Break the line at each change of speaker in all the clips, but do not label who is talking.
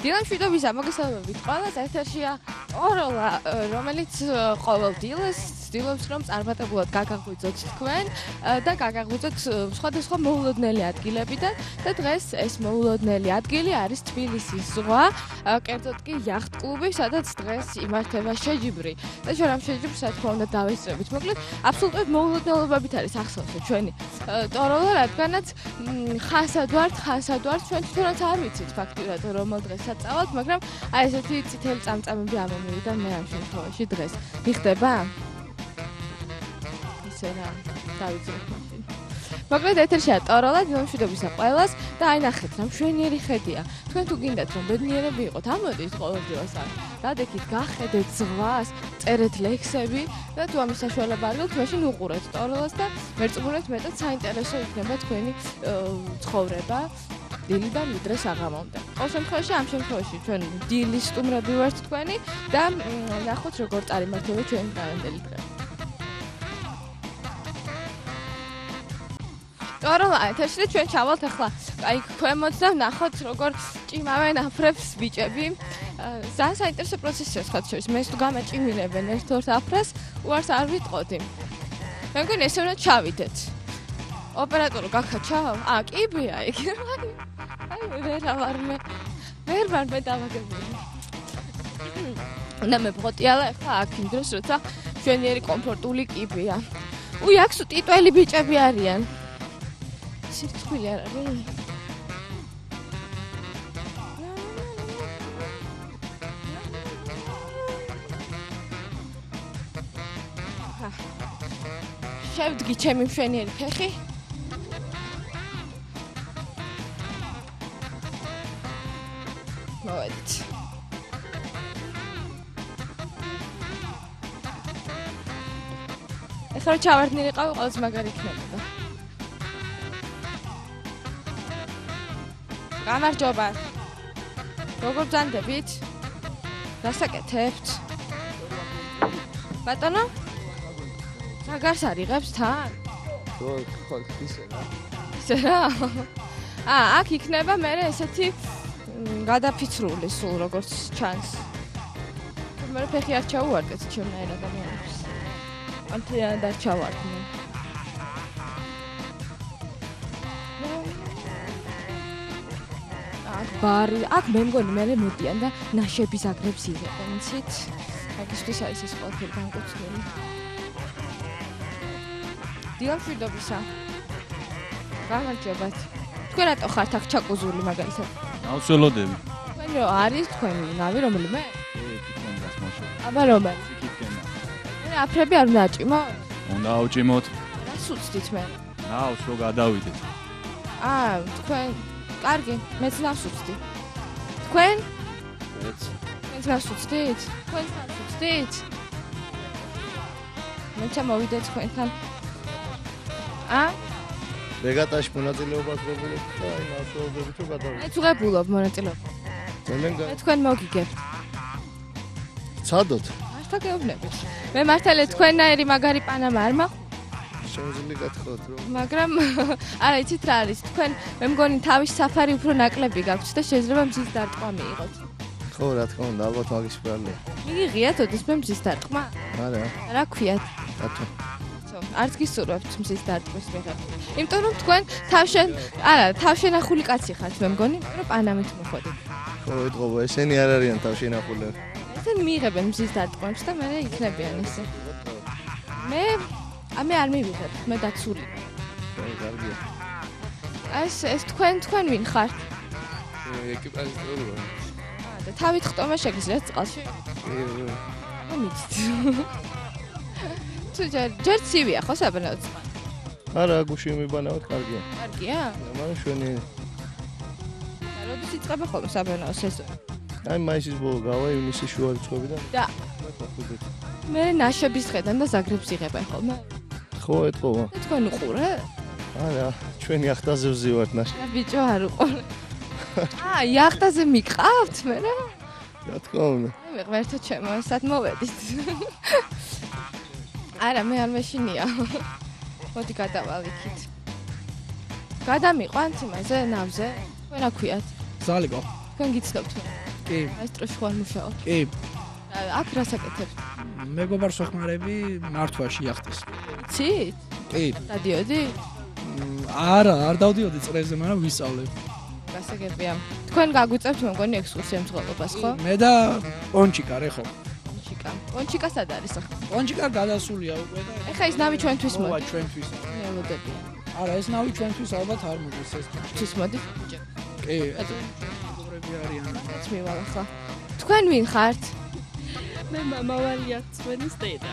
დილა მშვიდობის მოგესალმებით ყველას, ეთერშია ტოროლა, რომელიც ყოველ დილას ცდილობს რომ წარმატებულად გაგაღვიძოთ თქვენ და გაგაღვიძოთ სხვადასხვა მოულოდნელი ადგილებიდან და დღეს ეს მოულოდნელი ადგილი არის თბილისის ზღვა, კერძოდ კი იახტ კლუბი, სადაც დღეს იმართება შეჯიბრი. და ჩვენ ამ შეჯიბრს რა თქმა უნდა დავესწრებით. მოკლედ, აბსოლუტურად მოულოდნელობებით არის ახსოვსო ჩვენი ტოროლა, რადგანაც ხანსად ვართ, ჩვენ თვითონაც არ ვიცით ფაქტიურად რომელ დღესაც წავალთ, მაგრამ აი ესეთი წითელი წამწამები ამომივიდა მე ამ შემთხვევაში დღეს. მიხდება? ისე რა, დავიძრეთ მაშინ. მოკლედ ეთერშია ტოროლა, დილამშვიდობისა ყველას და აი ნახეთ რა მშვენიერი ხედია. თქვენ თუ გინდათ რომ ბედნიერები იყოთ, ამოდით ყოველდღიურად არ. გადაიქით გახედეთ ზღვას, წერეთ ლექსები და თუ ამის საშუალება არ გაქვთ, მაშინ უყურეთ ტოროლას და მერწმუნეთ მეტად საინტერესო იქნება თქვენი ცხოვრება. დილიდან ვიდრე საღამომდე. ყოველ შემთხვევაში ამ შემთხვევაში ჩვენ დილის სტუმრები ვართ თქვენი და ნახოთ როგორ წარიმართება ჩვენი დღევანდელი დღე. ტოროლა ეთერში და ჩვენ ჩავალთ ახლა აი ქვემოთ და ნახოთ როგორ ჭიმავენ აფრებს ბიჭები. ძალიან საინტერესო პროცესია სხვა შორის. მე თუ გამაჭიმილებენ ერთ-ერთ აფრას, უარს არ ვიტყოდი. მე მგონი ესე უნდა ჩავიდეთ. ოპერატორო გაქაჩავ? კიბია იქ. აი ვერ ვარ მე დავაგებული. და მე ბღოტიალა ახლა აქ იმ დროს როცა მშვენიერი კომფორტული კიბია. აქ სულ ტიტველი ბიჭები არიან. სიცხვილი არ არის? შევდგი ჩემი მშვენიერი ფეხი. მოვედით. ეხლა რომ ჩავარდნილიყავი, ყველას მაგარი იქნებოდა. გამარჯობა. როგორ ბრძანდებით? რასაკეთებთ? ბატონო? მაგარს არიღებს თან?
ხო, ისე რა.
ისე რა? აქ იქნება მე ესეთი გადაფიცრული სულ როგორც ჩანს. მე ფეხი არ ჩაუვარდეთ ჩემნაირ ადამიანებს. ამთიანად არ ჩავარდნე. ბარი, აქ მე მგონი მე მოდიან და ნაშების აგრებს იღებენ, იცით? მაგისთვის არის ეს ყველაფერი განკუთვნილი. დილამშვიდობისა. გამარჯობათ. თქვენ რატო ხართ აქ ჩაკუზული მაგალითად?
აუცილებლები.
თქვენ რო არის თქვენი ნავი რომელიმე?
თქვენ გასმოშო.
აბა რომელი?
იქითკენა.
მე აფრები არ უნდა აჭიმო?
უნდა ავჭიმოთ.
რას უცდით მე?
ნავს რო გადავიდეთ.
თქვენ კარგი, მეც ნავს უცდი. თქვენ?
მეც.
თქვენც ნავს უცდით? თქვენც ნავს უცდით? მეც მოვიდეთ თქვენთან.
რეგატაში მონაწილეობას ვღებულობ და აი ნავსაუბრებით რომ გადავიდეთ.
მეც ვღებულობ მონაწილეობას. მე თქვენ მოგიგებთ.
ცადოთ.
მართლა გეუბნებით. მე მართლა თქვენნაირი მაგარი პანამა არ მაქვს.
შემიძლია გათხოვოთ რომ
მაგრამ არა იცით რა არის თქვენ მე მგონი თავის საფარი უფრო ნაკლები გაქვთ და შეიძლება მზის დარტყმა მიიღოთ.
ხო რა თქმა უნდა ალბათ მაგის ბრალია.
მიიღიათ ოდესმე მზის დარტყმა?
არა.
რა ქვიათ?
რატო?
არც გისურვებთ მზის დარტყმის მიღება. იმიტომ რომ თქვენ თავშენახული კაცი ხართ მე მგონი, რომ პანამით მოხოდით.
ხო ვიტყობ, ესენი არ არიან თავშენახულები.
ესენ მიიღებენ მზის დარტყმებს და მე იქნებიან ესე. მე არ მივიღებ, მე დაცული.
კარგია.
ეს თქვენ ვინ ხართ?
ეკიპაჟის წევრი ვარ.
და თავით ხტომა შეგიძლიათ წყალში? მიცით. თუ ჯერ ცივია ხო საბანაოდ წყალი?
არა, გუში მიბანავთ, კარგია.
კარგია?
მაგრამ შვენიერი.
როდის იწყება ხოლმე საბანაო სეზონი?
აი მაისის ბოლო გავა, ივნისის შუა რიცხვებიდან.
და მე ნაშების დღედან და ზაგრებს იღებენ ხოლმე?
ხო, ეტყობა.
თქვენ უყურეთ?
არა, ჩვენი იახტაზე ვზივართ ნაში.
ბიჭო არ უყურე. იახტაზე მიყავთ მე რა?
რა თქმა უნდა.
მე ღმერთო ჩემო, სად მოვედით? არა, მე არ მეშინია. მოდი გადავალ იქით. გადამიყვანთ იმაზე, ნავზე? თქვენ აქვიათ?
ზალიკო.
თქვენ გიცნობთ?
კი,
მაესტროში ხარ მუშაობ.
კი.
აქ რას აკეთებ?
მეგობარს ვეხმარები მართვაში იახტის.
ცით?
კი.
დადიოდი?
არა, არ დავდიოდი წრეზე, მაგრამ ვისწავლებ.
გასაგებია. თქვენ გაგვიწევთ მე მგონი ექსკურსია მსხვილობას, ხო?
მე და პონჩიკა რეხო.
პონჩიკა სად არის ახლა?
პონჩიკა გადასულია უკვე და
ეხა ის ნავი ჩვენთვის
მოვა
მოდი.
ჩვენთვის.
მელოდები.
არა, ეს ნავი ჩვენთვის ალბათ არ მოდის ეს.
თვის მოდი.
კი, მეგობრები არიან.
რაც მივალ ახლა. თქვენ ვინ ხართ?
მე მამა ვარ იახტსმენის დედა.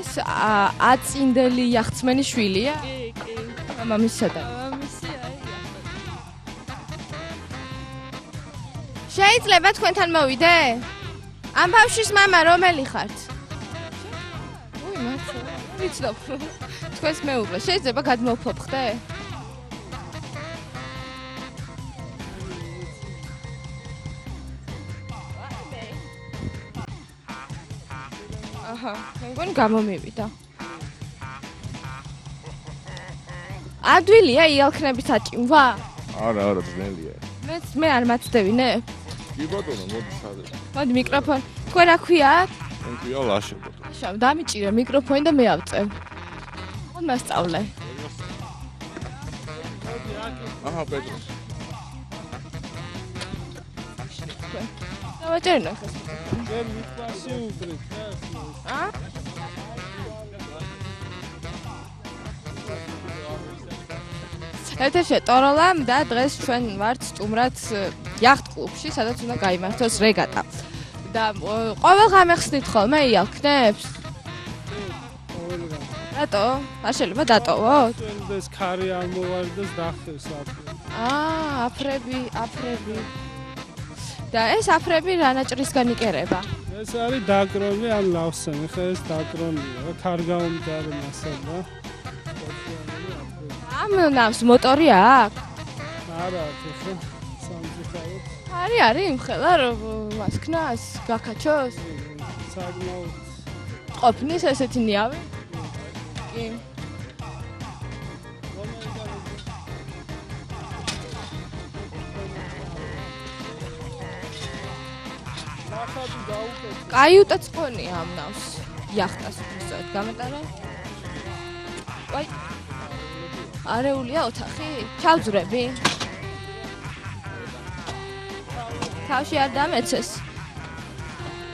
ეს აწინდელი იახტსმენის შვილია?
კი, კი.
მამამისი სადა?
მამამისი აი
შეიძლება თქვენთან მოვიდე? ამ ბავშვის მამა რომელი ხართ? უი, მართლა. ვიცნობ. თქვენს მეუღლე შეიძლება გადმოვფოფხდე? აჰა, მე მგონი გამომივიდა. ადვილია იალქნებით აჭიმვა?
არა, ძნელია.
მე არ მაცდევინე?
კი ბატონო, მოდი სადე.
მოდი მიკროფონი. თქვენ რა ქვია?
მე ქვია ლაშე ბატონო.
შავ დამიჭირე მიკროფონი და მე ავწევ. მოდ მასწავლე.
აჰა, პეტროს.
დავაჭერნო ხეს.
ჩვენ მიწვაში უბრით რა.
ა? ეთერში ტოროლამ და დღეს ჩვენ ვართ სტუმრად იახტ კლუბში, სადაც უნდა გაიმართოს რეგატა. და ყოველ ღამე ხსნით ხოლმე იალქნებს? რატო? არ შეიძლება დატოვოთ?
ჩვენ ეს ქარი არ მოვარდეს დახევს აფრები.
აფრები. და ეს აფრები რა ნაჭრისგან იკერება?
ეს არის დაკრონი ან ლავსანი, ხა ეს დაკრონია, რა ქარგაუმჯარე მასალა.
ამ ნავს მოტორი აქვს?
არა, ხო, სამწუხაროდ.
არის იმხელა რომ მასქნას, გაკაჩოს?
საგმაოდ
ყოფნის ესეთი ნიავი? კი. კაიუტაც ყონია ამ ნავს. იახტას უბრალოდ გამეტარა. ვაი. არეულია ოთახი? ჩავძვრები? თავში არ დამეცეს.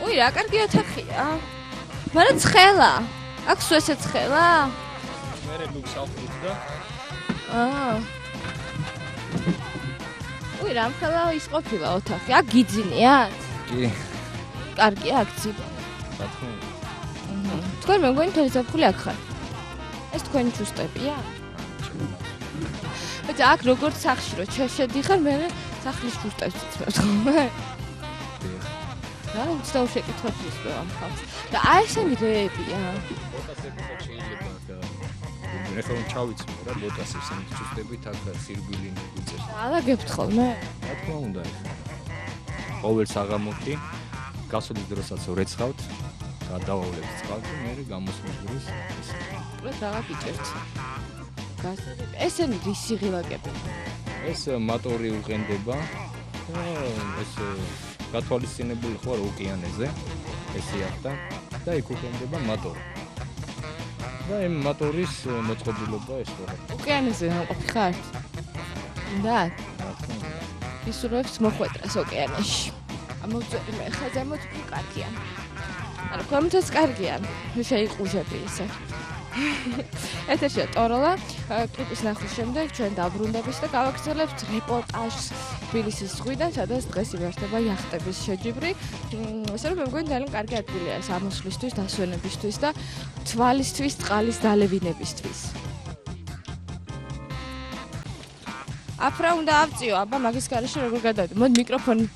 უი, რა კარგი ოთახია. მაგრამ ცხელა. აქ სულ ესე ცხელა?
მერე მივსალხოთ და
უი, რამხელა ის ყოფილა ოთახი. აქ გიძინიათ?
კი,
კარგია აქ ძიება.
რა თქმა უნდა.
თქვენ მე მგონი თელი ზაფხული აქ ხარ. ეს თქვენი ჩუსტებია? ბიჭა, აქ როგორც სახში რო შედიხარ, მე სახლის ჩუსტებს ვწმევთ ხოლმე. რა უცნაურ შეკითხვებს ვისწრებ ამ ხალხს. და აი ესენი რეებია.
ეხლა რომ ჩავიცნო რა ბოტასებს ამ ჩუსტებით აქ სირბილი მიგიწევს.
ალაგებთ ხოლმე?
რა თქმა უნდა ეხლა. ყოველ საღამოთი გასვლის დროსაც ვრეცხავთ, გადავავლებთ წყალს და მე გამოსვლის დროს ეს
უბრალოდ რაღა გიჭერთ. ესენი რისი ღილაკები?
ეს მოტორი უყენდება და ეს გათვალისწინებული ხო რა ოკეანეზე ეს იახტა და იქ უყენდება მოტორი. და იმ მოტორის მოწყობილობა ეს რა.
ოკეანეზე ნაყოფი ხართ? ინდათ? ისურვებს მოხვედრას ოკეანეში. ამოვწერი მე ხა ზემოთ კარგია. ანუ კომენტს კარგია. შეიყუჟები ისე. ეთერშია ტოროლა კლუბის ნახვის შემდეგ ჩვენ დაბრუნდებით და გავაგრძელებთ რეპორტაჟს თბილისის ზღვიდან, სადაც დღეს იმართება იახტების შეჯიბრი. ასე რომ მე მგონი ძალიან კარგი ადგილია ეს ამოსვლისთვის, დასვენებისთვის და თვალისთვის, წყალის დალევინებისთვის. აფრა უნდა ავწიო, აბა მაგის გარეშე როგორ გადავიდე? მოდი მიკროფონი.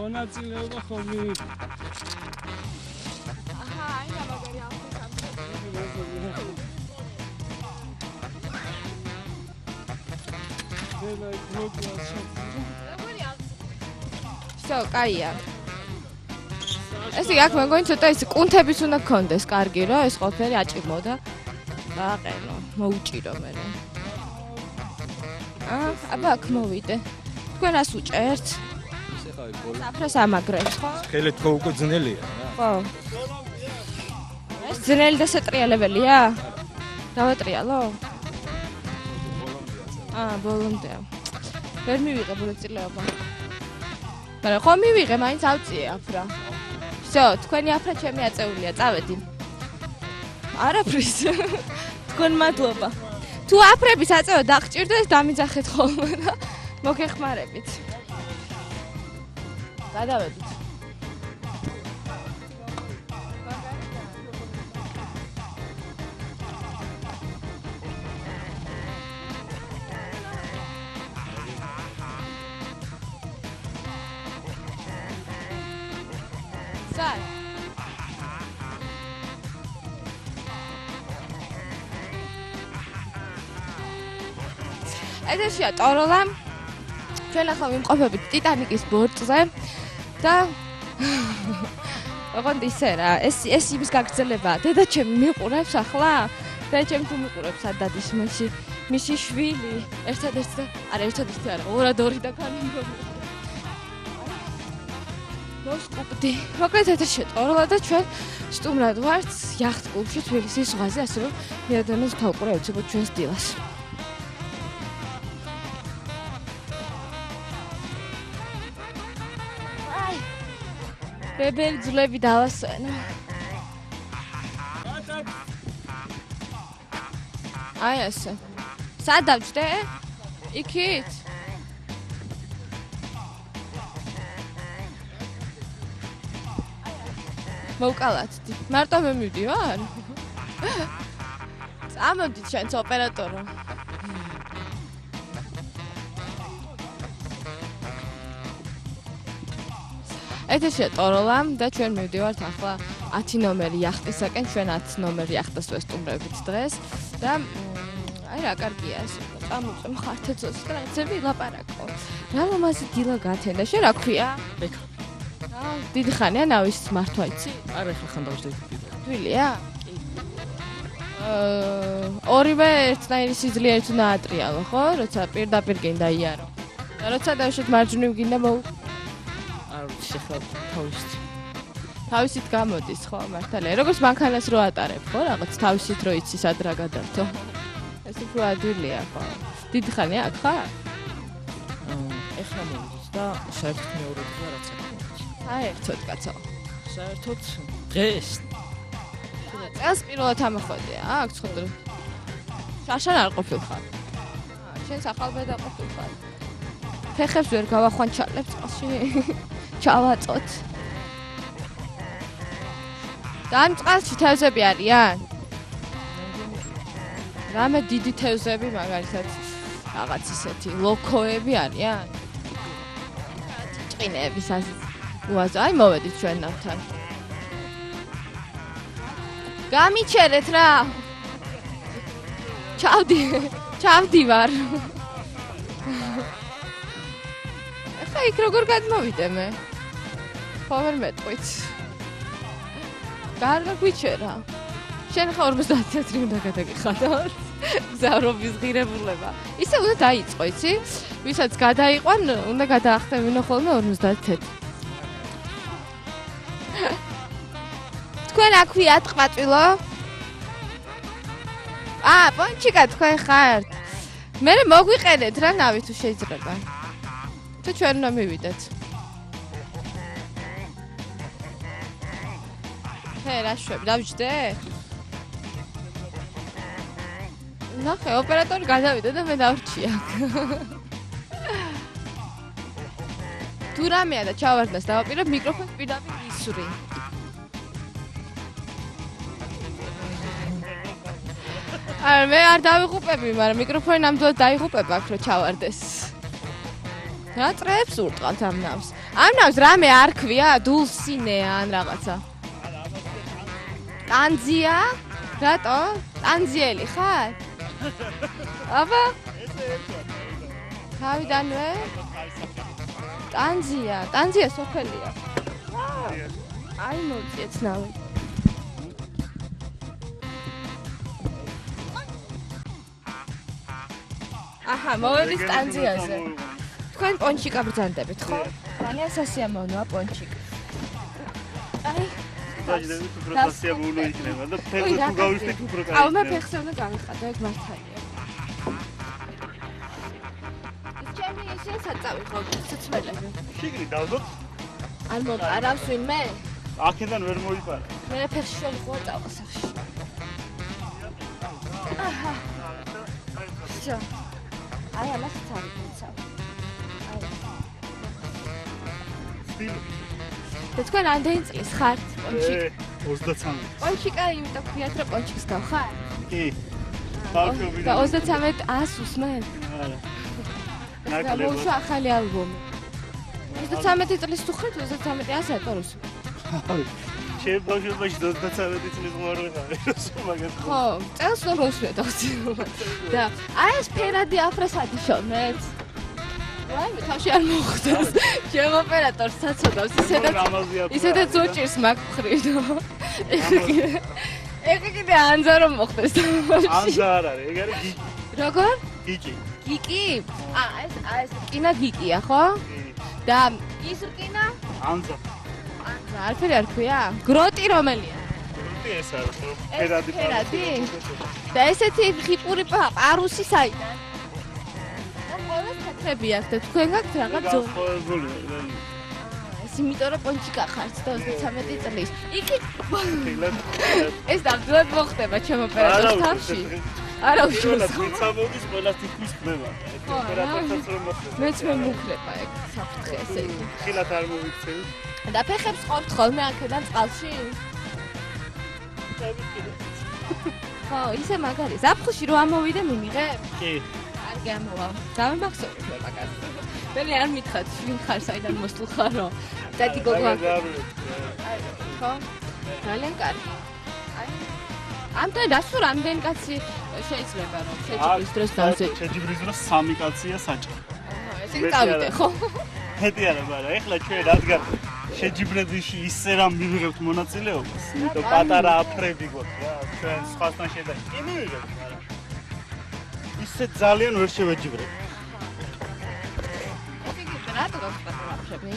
მონაწილეობა ხომ მიიღო.
აჰა, აი რა მაგარი всё, კაია. ესე აქ მე მგონი ცოტა ის კუნთების უნდა გქონდეს კარგი რა ეს ყველაფერი აჭიმოდა დააყენო მოუჭირო მე აბა აქ მოვიდე თქვენ რას უჭერთ
ისე ხავი ბოლო
საფრას ამაგრებს ხო
ხელით ხო უკვე ძნელია რა
ხო ეს ძნელი და სატრიალებელია დავატრიალო ბოლომდე ვერ მივიღე მონაწილეობა მაგრამ ხო მივიღე მაინც ავწიე აფრა всё თქვენი აფრა ჩემი აწეულია წავედი არაფრის თქვენ მადლობა თუ აფრების აწევა დაგჭირდეს დამიძახეთ ხოლმე და მოგეხმარებით გადავედით ეთერშია ტოროლა ჩვენ ახლა ვიმყოფებით ტიტანიკის ბორტზე და ოღონდ ისე რა ეს იმის გაგრძელებაა დედაჩემი მიყურებს ახლა დედაჩემი თუ მიყურებს ადადის მისი შვილი ერთადერთი არა ორად ორი და განიმგონი მოსკუპდი მოკლედ ეთერშია ტოროლა და ჩვენ სტუმრად ვართ იახტ კლუბში თბილისის ზღვაზე ასე რომ მიადანოს თავყურა ეცებოთ ჩვენს დილას ბებერი ძვლები დავასვენო. აი ესე. სად დავჭდე? იქით? მოვკალათდი. მარტო მე მივდივარ? წამოდით შენც ოპერატორო. ეთერშია ტოროლა და ჩვენ მივდივართ ახლა 10 ნომერი იახტისაკენ, ჩვენ 10 ნომერი იახტას ვესტუმრებით დღეს და აი რა კარგია ეს. წამოწე მხართეცოს და რაღაცები ლაპარაკო. რა მომაზე დილა გათენდა, შენ რა ქვია?
ბექა.
დიდი ხანია ნავის მართვა იცი?
არა, ახლა ხან დავждე.
თბილია? კი. ორივე ერთნაირი სიძლიერით უნდა ატრიალო, ხო? როცა პირდაპირ გინდა იარო. და როცა დავშეთ მარჯვნივ გინდა თავისით გამოდის ხო მართალია როგორც მანქანას რო ატარებ ხო რაღაც თავისით რო იცი სად რა გადართო ეს უფრო ადვილია ხო დიდი ხანია აქ ხარ
ეხლა მოვიდეს და საერთოდ მეორე დღე რაც
საერთოდ კაცო
საერთოდ დღეს
წელს პირველად ამოხვედია აქ ცხოდრო შაშან არ ყოფილხარ შენ სახალბედა ყოფილხარ ფეხებს ვერ გავახვანჩალებ წყალში ჩავაწოთ. და ამ წყალში თევზები არიან? რამე დიდი თევზები მაგალითად რაღაც ისეთი ლოქოები არიან? ჭყინეების ასე. უაზო, აი მოვედით ჩვენ ნავთან. გამიჩერეთ რა. ჩავდივარ. ახლა იქ როგორ გადმოვიდე მე? ხო ვერ მეტყვით. კარგა გვიჩერა. შენ ხა 50 წუთი უნდა გადაგიხადოთ. გზავრობის ღირებულება. ისე უნდა დაიწყო, იცი? ვისაც გადაიყვან, უნდა გადაახტევინო ხოლმე 50 წუთი. თქვენ აქვია ტყვაწვილო? პონჩიკა თქვენ ხართ. მე მოგვიყენეთ რა ნავი თუ შეიძლება. და ჩვენ უნდა მივიდეთ. რა შვები, დავჯდე? ნახე, ოპერატორი გადავიდა და მე დავრჩი აქ. თუ რამეა და ჩავარდნას დავაპირებ, მიკროფონს პირდაპირ ისვრი. მე არ დავიღუპები, მაგრამ მიკროფონი ნამდვილად დაიღუპება აქ, რომ ჩავარდეს. რა წრეებს ურტყავთ ამ ნავს? ამ ნავს რამე არ ქვია, დულსინეა ან რაღაცა. ტანზია? რატო? ტანზიელი ხარ? აბა? თავიდანვე? ტანზია სოფელია. აი მოვწიეთ ნავი. აჰა, მოვედი სტანციაზე. თქვენ პონჩიკა ბრძანდებით, ხო? ძალიან სასიამოვნოა პონჩიკა. აი
დაჟდები თუ პროფესიამოვნო იქნება და ფეხზე თუ გავიხდით უფრო კარგი.
აუ მე ფეხზე უნდა გავიხადო, ეგ მართალია. ჩემი ისე საწავი ხო, სიცმელები.
შიგნით დავდოთ?
არ მოპარავს ვინმე?
აქედან ვერ მოიპარა.
მე ფეხში შენ ხო წავასახში. აჰა. შო. აი ამას წავიწავ. აი.
სტილი.
თქვენ ამდენი წლის ხართ პონჩიკა?
23.
პონჩიკა იმიტომ ქვიათ რომ პონჩიკს გავხარ?
კი. ბავშვობიდან.
და 33 ასუს მე?
არა.
და მოუშვა ახალი ალბომი. 33 წლის თუ ხართ 33 ასე ატოროს.
ჩემ ბავშვობაში 33 წლის მოარვენა მაგათ.
ხო, წელს რომ მოსვედა ხშირად. და აი ეს ფერადი აფროსადი შოვნეთ. ვაიმე, თავში არ მოხდეს. ჩემ ოპერატორს საცოდავს ისედაც უჭირს მაგ ხრიდო. ეგ კიდე ანზა რომ მოხდეს.
ანზა არ არის, ეგ არის გიკი.
როგორ?
გიკი.
გიკი? ეს კინა გიკია, ხო? და ის რკინა?
ანზა.
ანზა, არაფერი არ ქვია? გროტი რომელია?
გროტი ეს არის, ფერადი.
ფერადი? და ესეთი ხიპური პარუსი საიდან? ყველას თეთრები აქვს და თქვენ გაქვთ რაღაც ძო. ეს იმიტომ რომ პონჩიკა ხართ და 33 წლის. იქ ეს დამძლად მოხდება ჩემ ოპერატორს თავში. არა უშუალოდ.
ვიცამოდის ყველას თითქმის ხდება. ოპერატორსაც რომ მოხდება.
მეც მომუქლება ეგ საფრთხე ესე იგი.
ხილათ არ მოვიქცევი.
და ფეხებს ყოფთ ხოლმე აქედან წყალში? ხო, ისე მაგარი. ზაფხულში რო ამოვიდე მიმიღებ?
კი.
კარგი ამოვა. გამიმახსოვრე მაგას. მე არ მითხრათ, ვინ ხარ, საიდან მოსულ ხარო. დედი გოგო. ხო? ძალიან კარგი. აი. ამიტომ რასო რამდენი კაცი შეიძლება რომ შეჯიბრის დროს დავზეჭ.
შეჯიბრის დროს 3 კაცია საჭირო.
ესე წავიდე, ხო?
მეტი არა, მაგრამ ეხლა ჩვენ რადგან შეჯიბრებაში ისე რამ მივიღებთ მონაწილეობას, იმიტომ პატარა აფრები გვაქვს რა, ჩვენ სხვასთან შედარებით. კი მივიღებთ, მაგრამ ისე ძალიან ვერ შევეჯიბრებ.
რატო გაქვს პატარა აფრები?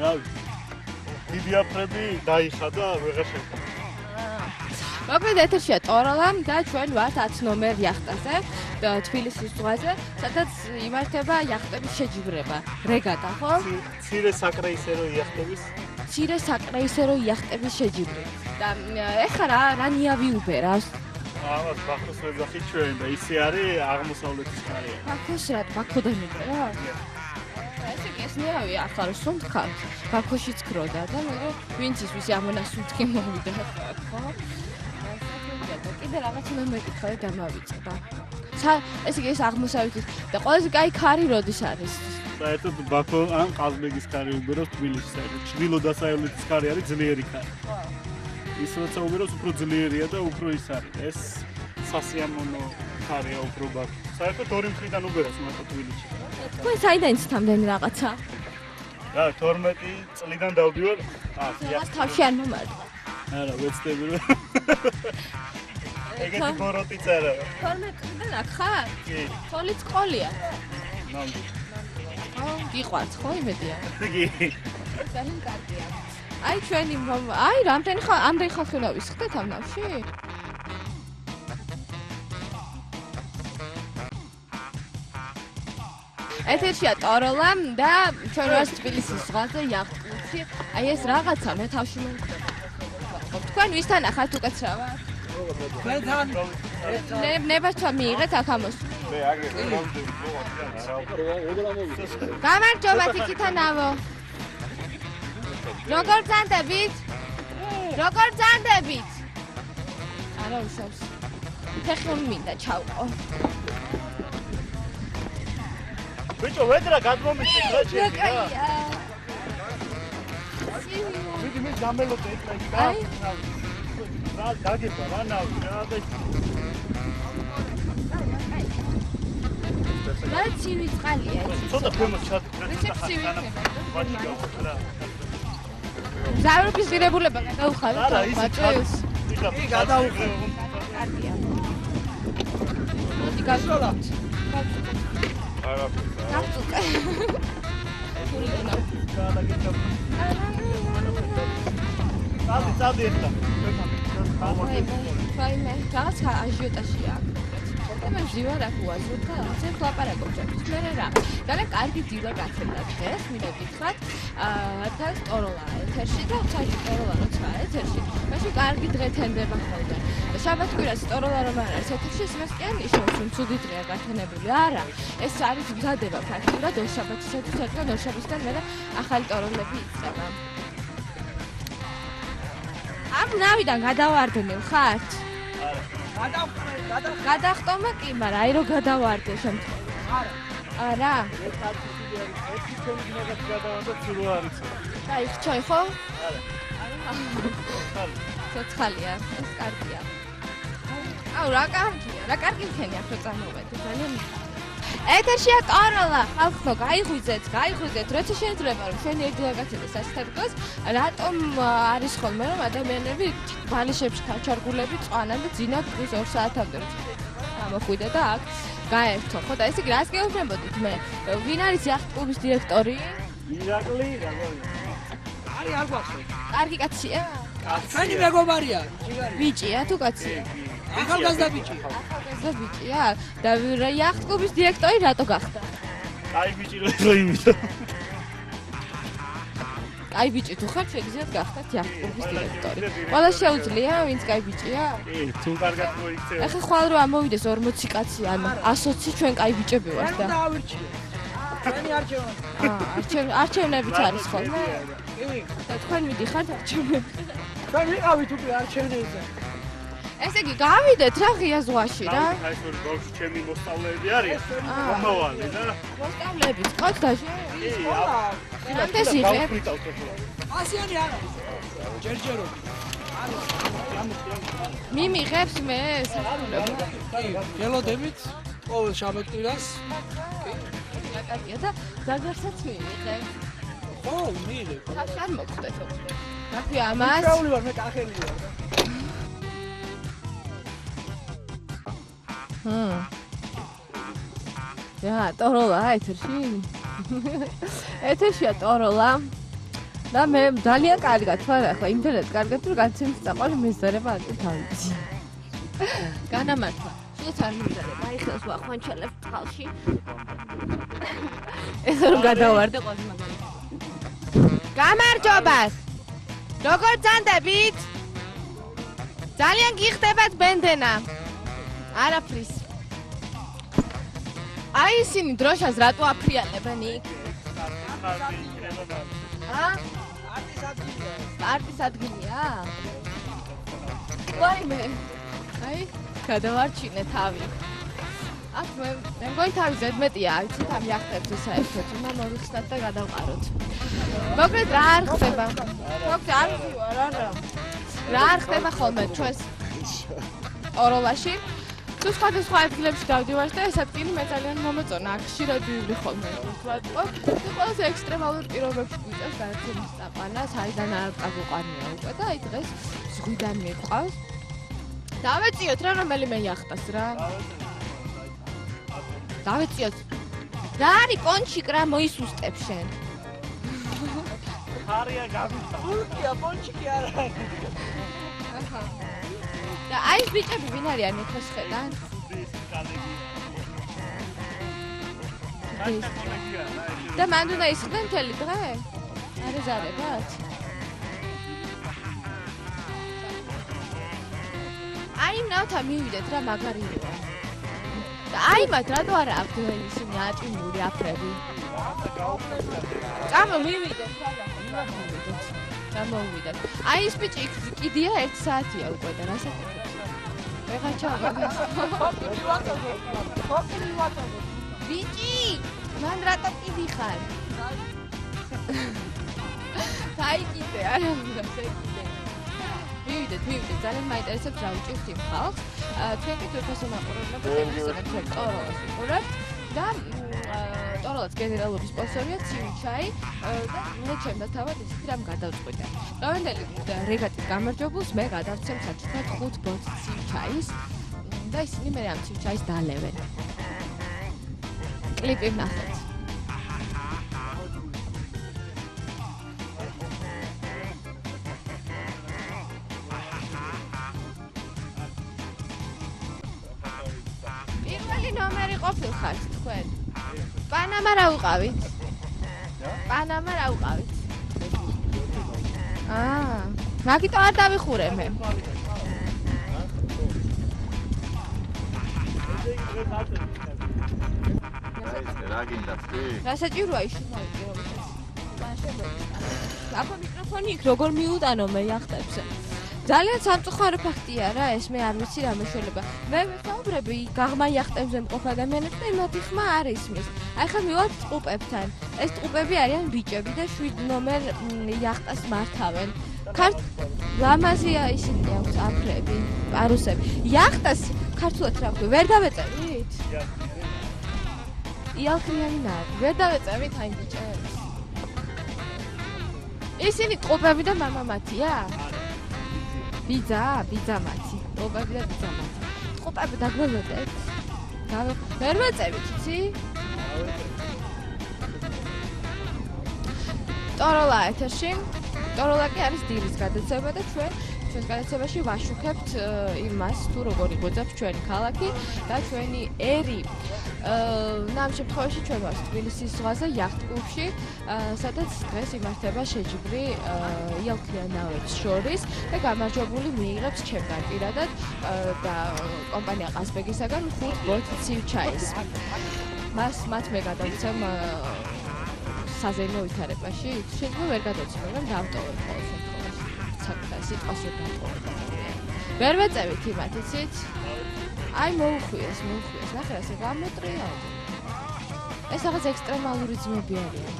რა ვიცი. დიდი აფრები დაიხადა, ვეღარ შევეჯიბრებ.
მოკლედ ეთერშია ტოროლა და ჩვენ ვართ 10 ნომერ იახტაზე, თბილისის ზღვაზე, სადაც იმართება იახტების შეჯიბრება. რეგატა, ხო?
მცირე საკრეისერო იახტების.
მცირე საკრეისერო იახტების შეჯიბრი. და ეხლა რა ნიავი უბერავს?
ამას ბაქოს ვეძახი ჩვენ და ისე არის აღმოსავლეთის კარი.
ბაქოს რა, ბაქოდან იბერა? ესე კი ეს ნიავი ახლა რომ სუნთქა, ბაქოშიც ქროდა და მე ვინც ის ვისი ამონასუნთქი მოვიდა, ხო? კიდე რაღაც უნდა მეკითხა და დამავიწყდა. ესე იგი ეს აღმოსავლეთის და ყველაზე კაი ქარი როდის არის?
საერთოდ ბაქო ან ყაზბეგის ქარი უბერავს თბილისში, საერთოდ ჩრდილო-დასავლეთის ქარი არის ძლიერი ქარი. ის როცა უბერავს უფრო ძლიერია და უფრო ის არის. ეს სასიამოვნო ქარია უფრო ბაქო. საერთოდ ორი მხრიდან უბერავს მარტო თბილისში.
თქვენ საიდან იცით ამდენი რაღაცა?
რა 12 წლიდან დავდივარ.
ეს თავში არ მომარდა.
არა, ვეცდები რომ ეგეთი ბოროტი წერა.
12 წლიდან აქ ხარ?
კი.
თოლიც ყოლია.
ნამდვილ.
გიყვართ ხო იმედია?
კი.
ძალიან კარგია. აი ჩვენი აი რამდენი ხალხი უნდა ვისხდეთ ამ ნავში? ეთერშია ტოროლა და ჩვენ ვართ თბილისის ზღვაზე იახტში. აი ეს რაღაცა მე თავში მომკვდება. თქვენ ვისთან ახართ უკაცრავა?
თქვენთან.
ნებართვა მიიღეთ აქ ამოს.
მე აგრეთვე გამოვიდი.
გამარჯობათ იქითანავო. როგორ ბრძანდებით? როგორ ბრძანდებით? არა უშავს. ფეხი მინდა ჩავყო.
ბიჭო, ვედრა გადმომიწევ რა შეიძლება? მიდი მე გამელოთ ეხლა იქ და რა დაგება რა ნავი რა და
რა ცივი წყალია ეს.
ცოტა ქვემოთ ჩადეთ რა
ცივი ხება. მგზავრობის ღირებულება გადაუხარეთ
არა, ის
მაჭილს.
კი გადაუხარ.
კარგია. მოდი გასვლა. გაწუყე.
წადი ახლა.
ვაიმე, რაღაც აჟიოტაჟია. მე ვზივარ აქ უაზრთა, ზედ ლაპარაკობ ჩემს. მე რა. ძალიან კარგი დილა გაცემდა დღეს, მინდა გითხრათ. თან ტოროლა ეთერში და საერთოდ ტოროლა როცა ეთერში. მაშინ კარგი დღე თენდება ხოლმე. შაბათ-კვირას ტოროლა რომ არ არის ეთერში, იმას კი არ ნიშნავს, რომ ცუდი დღეა გათენებული. არა, ეს არის მზადება ფაქტურად ორშაბათისათვის, რადგან ორშაბათიდან მე ახალი ტოროლები იწყება. ამ ნავიდან გადავარდნილ ხართ? გადახტომა კი, მაგრამ აი რო გადავარდე შემთხვევით. არა. აი, ჩაი ხო? არა. ცოცხალია, ეს კარგია. აუ, რა კარგი მქენი ახლა წამოვედი, ძალიან ეთერშია ტოროლა, ხალხო, გაიღვიძეთ, როცა შეიძლება რომ შენი ეძლა გაცედეს ასეთებს, რატომ არის ხოლმე რომ ადამიანები ბალიშებში გაჩარგულები წვანან და ძინავ დღის 2 საათამდე გამოხვიდე და აქ გაერთო, ხო და ესე იგი რას გეუბნებოდით მე? ვინ არის იახტ-კლუბის დირექტორი?
ირაკლი,
არის არ გვახსოვს.
კარგი კაცია?
ჩვენი მეგობარია.
ბიჭია თუ კაცია?
ახალგაზრდა ბიჭია.
ახალგაზრდა ბიჭია? და იახტ-კლუბის დირექტორი რატო გახდა?
აი ბიჭი რო იმითო.
აი ბიჭი თუ ხარ შეგიძლიათ გახდეთ იახტ-კლუბის დირექტორი. ყველა შეუძლია, ვინც კაი ბიჭია?
კი, თუ კარგად მოიქცევა.
ახლა ხვალ რომ ამოვიდეს 40 კაცი ან 120 ჩვენ კაი ბიჭები ვართ და.
ჩვენი არჩევანი.
არჩევნებიც არის ხოლმე? კი. და თქვენ მიდიხართ არჩევნებში?
ჩვენ ვიყავით უკვე არჩევნებზე.
ესე იგი გავიდეთ რა ღია ზღვაში რა.
აი ეს ბავშვი ჩემი მოსწავლეები არის. მომავალი და
მოსწავლეები ყავთ დაჟე?
კი,
რამდენს იღებ?
ასიანი არ არის. ჯერჯერო.
მიმიღებს მე სასწავლებლად.
კი, გელოდებით ყოველ შაბათ-კვირას. კი.
კარგია და ზაგარსაც მიიღებ.
ხო, მიიღებ.
ხალხი არ მოგხვდეთ. რა ქვია ამას?
შეეული ვარ, მე კახელი ვარ.
რა, ტოროლა ეთერში? ეთერშია ტოროლა. და მე ძალიან კარგად ვარ ახლა, იმდენად კარგად რომ განცემს წაყვალი მეზარება აკეთე თავისი. განამართლა. შენ არ მიზარება, აი ხელს ვახვანჩელებ წყალში. ეს რომ გადავარდე ყოველ მაგალითად. გამარჯობათ. როგორ ძანდებით? ძალიან გიხდებათ ბენდენა. არაფრის. აი ისინი დროშას რატო აფრიალებენ იქ? არტის ადგილია? ვაიმე. აი, გადავარჩინე თავი. აქ მე მგონი თავი ზედმეტია, იცით ამ იახტებზე საერთოდ, უნდა მოვიხსნათ და გადავყაროთ. მოკლედ რა არ ხდება? მოკლედ არ ვარ, არა. რა არ ხდება ხოლმე ჩვენს ტოროლაში? თუ სხვადასხვა ადგილებში დავდივართ და ეს ადგილი მე ძალიან მომეწონა, აქ ხშირად ვივლი ხოლმე. ყველაზე ექსტრემალურ პირობებში გვიწევს გადაცემის წაყვანა, საიდან არ წაგვიყვანია უკვე და აი დღეს ზღვიდან მიყვავს. დავეციოთ რა რომელიმე იახტას რა. დავეციოთ. რა არის პონჩიკ რა მოისუსტებ შენ?
ხარია გამიწა.
პონჩიკია, პონჩიკი არ არის.
აჰა. და აი ეს ბიჭები ვინ არიან ეხლა შედან? და მან უნდა ისხდნენ მთელი დღე? არ ეზარებათ? აი ნავთა მივიდეთ რა მაგარია. და აი მათ რატო არა აქვთ ისინი აჭიმული აფრები? წამო მივიდეთ რა მივიდეთ. გამოვიდეთ. აი ეს ბიჭი კიდია 1 საათია უკვე და რასაკეთებს? ვეღარ ჩავაგდეს. ბიჭი, მან რატო კიდი ხარ? გაიგიდე, არა მინდა შეგიდე. მივიდეთ, ძალიან მაინტერესებს რა უჭირთ იმ ხალხს. ჩვენ კი თვითონ მაყურებლებთ ტელევიზორებს ტოროლას ვიყურებთ და სწორად გენერალური სპონსორია ცივი ჩაი და მე ჩემს თავად ისეთი რამ გადავწყვიტე. დღევანდელი რეგატის გამარჯვებულს მე გადავცემ საჩუქრად 5 ბოთლს ცივი ჩაის და ისინი მე ამ ცივი ჩაის დალევენ. კლიპი ვნახოთ. პირველი ნომერი ყოფილხართ თქვენ. პანამა რა უყავით? პანამა რა უყავით? მაგიტომ არ დავიხურე მე.
რა გინდა თქვი?
რა საჭიროა ის მოვიდე. აბა მიკროფონი იქ როგორ მიუტანო მე იახტებს. ძალიან სამწუხარო ფაქტია რა ეს მე არ ვიცი რა მეშველება. მე ვესაუბრები გაღმა იახტებზე მყოფ ადამიანებს და იმათი ხმა არ ისმის. აი ხა მივარ ტყუპებთან. ეს ტყუპები არიან ბიჭები და 7 ნომერ იახტას მართავენ. ლამაზია ისინი აქვს აფრები, პარუსები. იახტას ქართულად რა ქვია? ვერ დავეწერით? იალქრიანი ნაგი. ვერ დავეწერით აი ბიჭებს. ისინი ტყუპები და მამამათია? ბიძა მათი. ტყუპები და ბიძა მათი. ტყუპები დაგველოდეთ? ვერ ვეწერით, იცი? ტოროლა ეთერში. ტოროლა კი არის დილის გადაცემა და ჩვენს გადაცემაში ვაშუქებთ იმას, თუ როგორ იგვეძებს ჩვენი ქალაქი და ჩვენი ერი. ამ შემთხვევაში ჩვენ ვართ თბილისის ზღვაზე იახტ-კლუბში, სადაც დღეს იმართება შეჯიბრი იალქრიან ნავებს შორის და გამარჯვებული მიიღებს ჩემგან პირადად და კომპანია ყაზბეგისაგან 5 ბოთლ ცივ ჩაის. მათ მე გადავცემ საზეიმო ვითარებაში, შეიძლება ვერ გადავცემ, მაგრამ დავტოვებ ყოველ შემთხვევაში. საკუთარ სიტყვას რომ დავტოვებ. ვერ ვეწევით იმათ, იცით? აი მოუხვიეს, ნახე რა გამოტრია. ეს რაღაც ექსტრემალური ძმები არიან.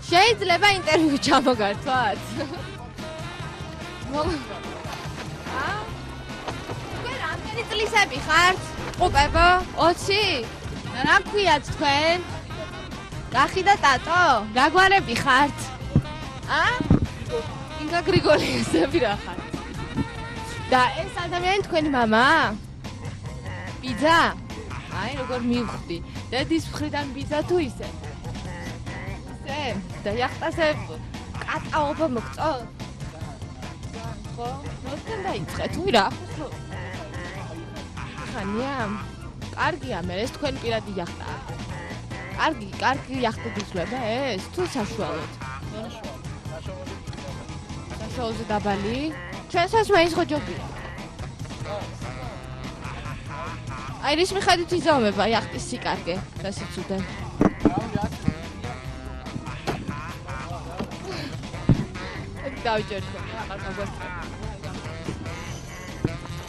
შეიძლება ინტერვიუ ჩამოგართვათ? თქვენ რამდენი წლისები ხართ? ყუპებო? 20? რა ქვიათ თქვენ? გახი და ტატო? რა გვარები ხართ? ინგა გრიგოლიესები რა ხართ? და ეს ადამიანი თქვენი მამა? ბიძა? აი როგორ მივხვდი. დედის მხრიდან ბიძა თუ ისე? ისე? და იახტაზე კატაობა მოგწოთ? ხო? მოდგენ დაიწყე თუ რა? ხანია? კარგია მე ეს თქვენი პირადი იახტაა. კარგი იახტით იცვლება ეს? თუ საშუალოდ? საშუალოზე დაბალი? ჩვენსაც მაინც ხო ჯობია. აი რის მიხედვით იზომება იახტის სიკარგე და სიცუდე? დავიჯერეთ აღარ გაგვასწრებ.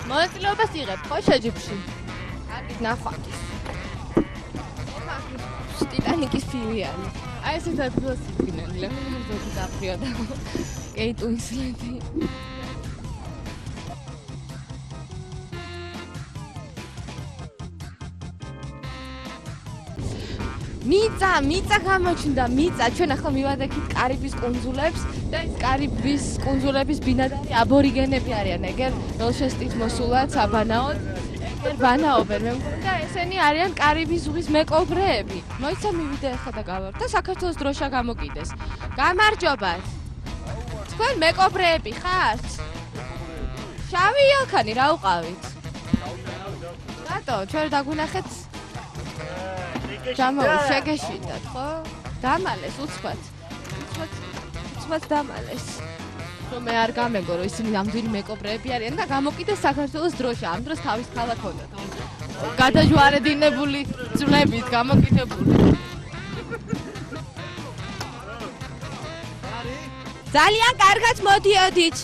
მონაწილეობას იღებ ხო შეჯიბრში? კარგი ნახვამდის. ტიტანიკის ფილიალი. აი ესეთ ადგილას იდგნენ, ლეონარდო დაკაპრიო და კეიტ უინსლეტი. მიწა გამოჩნდა, ჩვენ ახლა მივადექით კარიბის კუნძულებს და ეს კარიბის კუნძულების ბინადარი აბორიგენები არიან, ეგერ ველშესტით მოსულად საბანაოდ. ბანაობენ მე მგონი ესენი არიან კარიბის ზღვის მეკობრეები. მოიცა მივიდე ახლა და გავარ და საქართველოს დროშა გამოკიდეს. გამარჯობათ. თქვენ მეკობრეები ხართ? შავი იალქანი რა უყავით? რატო? ჩვენ დაგვინახეთ შეგეშინდათ, ხო? დამალეს უცბად დამალეს. რომ მე არ გამეგო, რომ ისინი ნამდვილი მეკობრეები არიან და გამოკიდეს საქართველოს დროშა. ამ დროს თავის ქალაქ ჰქონდათ. გადაჯვარედინებული ძვლებით გამოკიდებული. ძალიან კარგად მოდიოდით.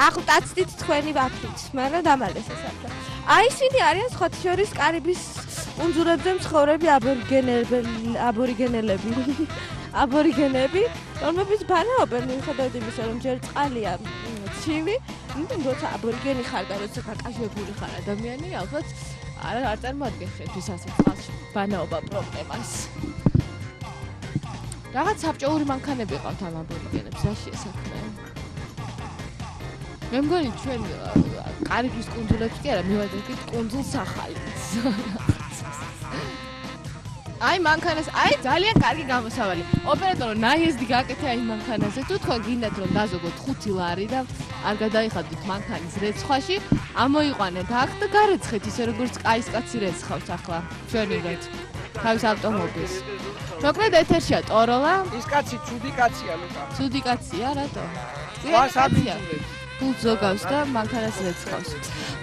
აღვტაცდით თქვენი ვაფრით, მაგრამ დამალეს ეს ახლა. აი ისინი არიან სხვათა შორის კარიბის კუნძულებზე მცხოვრები აბორიგენები, რომლებიც ბანაობენ მიუხედავად იმისა, რომ ჯერ წყალია ცივი იმიტომ როცა აბორიგენი ხარ და როცა გაკაშებული ხარ ადამიანი, ალბათ არ წარმოადგენს შეთვის ასე წყალში ბანაობა პრობლემას. რაღაც საბჭოური მანქანები ყავთ ამ აბორიგენებს, რაში ესაქმე? მე მგონი ჩვენ კარიბის კუნძულებს კი არა, მივაძებთ კუნძულ სახალინს. აი მანქანას, აი ძალიან კარგი გამოსავალი. ოპერატორო ნაიეზდი გაკეთე აი მანქანაზე. თუ თქვენ გინდათ რომ დაზოგოთ 5 ლარი და არ გადაიხადოთ მანქანის რეცხვაში, ამოიყვანეთ აქ და გარეცხეთ ისე როგორც კაის კაცი რეცხავს ახლა. ჩვენი რეც. თავის ავტომობილს. მოკლედ ეთერშია ტოროლა.
ის კაცი ცუდი კაცია ლუკა.
ცუდი კაცია, რატო?
ვას აბიძურებს.
ფულს ზოგავს და მანქანას რეცხავს.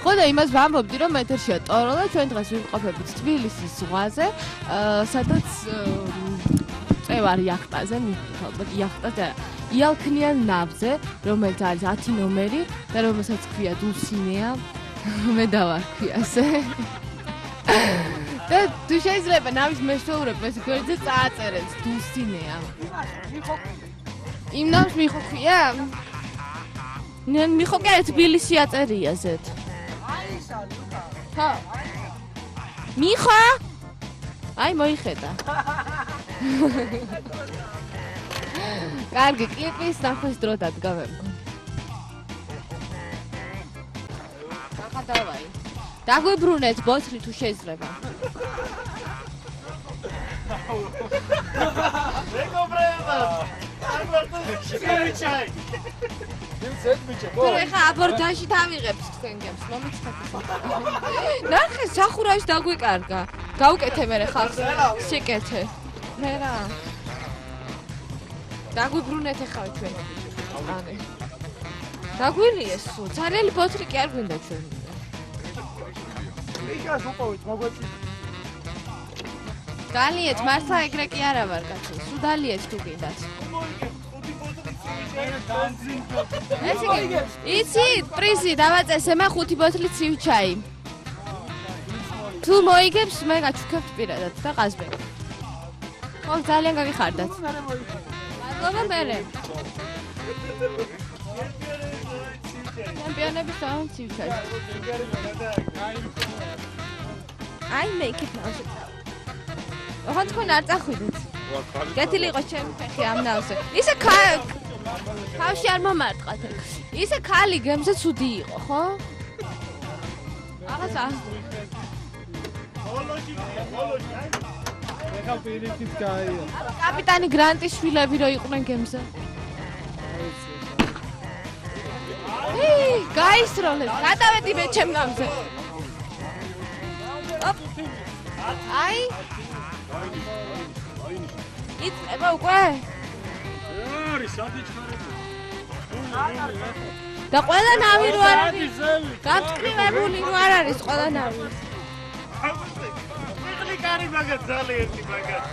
ხო და იმას ვამბობდი რომ ეთერშია ტოროლა, ჩვენ დღეს ვიმყოფებით თბილისის ზღვაზე, სადაც წევარ იახტაზე, ალბათ იახტაზე, იალქნიან ნავზე, რომელიც არის 10 ნომერი და რომელსაც ქვია დულსინეა. მე დავარქვი ასე. და თუ შეიძლება ნავის მეშვეურებ ეს გვერდზე წააწერეთ დულსინეა. იმ ნავს მიხო ქვია? მიხო კი არის თბილისი აწერია ზეთ. ხო. მიხო? აი მოიხედა. კარგი, კლიპის ნახვის დრო დადგა მე მგონი. ახლა დავაი. დაგვიბრუნეთ ბოთლი თუ შეიძლება.
მეგობრებო, არ მარტო
თუ ეხა აბორდაჟი დავიღებთ თქვენ გემს, მომიცეთ. ნახე, სახურავის დაგვიკარგა. გავუკეთე მე ხალხს სიკეთე. მე რა. დაგვიბრუნეთ ეხა ჩვენ. άνε. დაგვილიეს სულ. ძალიან ბოთლი კი არ გვინდა ჩვენ.
ლიგას უყოვით მოგვეწი.
დალიეთ, მართლა ეგრე კი არა ვარ კაცო. სულ დალიეთ თუ გინდათ. ესე იგი, იცი, პრიზი დავაწესე მე 5 ბოთლი ცივ ჩაი. თუ მოიგებს, მე გაჩუქებთ პირადად და ყაზბე. ხო, ძალიან გაგიხარდათ. მადლობა მერე. ჩემპიონების თავი ცივ ჩაი. აი მე იქით ნავზე. ოღონდ თქვენ არ წახვიდეთ. გეთილი იყო ჩემი ფეხი ამ ნავზე. ისე თავში არ მომარტყათ. ისე ქალი გემზე ცუდი იყო, ხო? აღას
ეხა პირიქით გაია.
კაპიტანი გრანტის შვილები რო იყვნენ გემზე. გაისროლეს, გადავედი მე ჩემ ნავზე. აი იწება უკვე?
არის ადიჩხარები.
და ყველა ნავი რო არ არის. გაფრთხილებული რო არ არის ყველა ნავი.
მიყლი კარი მაგათ ძალიან ერთი მაგათ.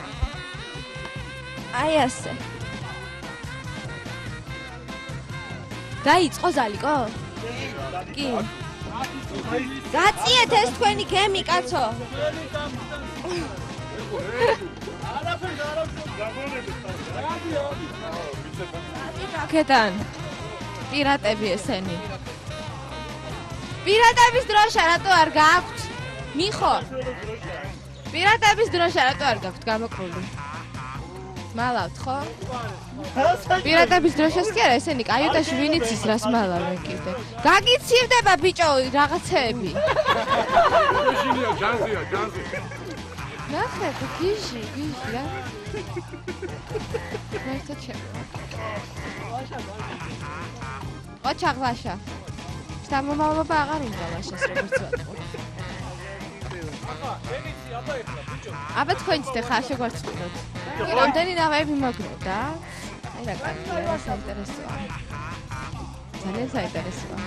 აი ასე. დაიწყო ზალიკო? კი. გაწიეთ ეს თქვენი გემი კაცო. რაკეტან პირატები ესენი. პირატების დროშა რატო არ გაქვთ? მიხო. პირატების დროშა რატო არ გაქვთ გამოკრული? მალავთ ხო? პირატების დროშას კი არა ესენი კაიუტაში ვინ იცის რას მალავენ კიდე. გაგიცივდება ბიჭო რაღაცეები.
გიჟია, ჯანზია, ჯანზი.
ნახე, გიჟი რა. მერტო ჩემ. ოჩა გლაშა. სამომავლობა აღარ უნდა ლაშას როგორც ვატყობ. აბა თქვენ ცდე ხარ შეგვარცხნოთ. რამდენი ნავები მოგნოთ და? აი რა კარგია, საინტერესოა. ძალიან საინტერესოა.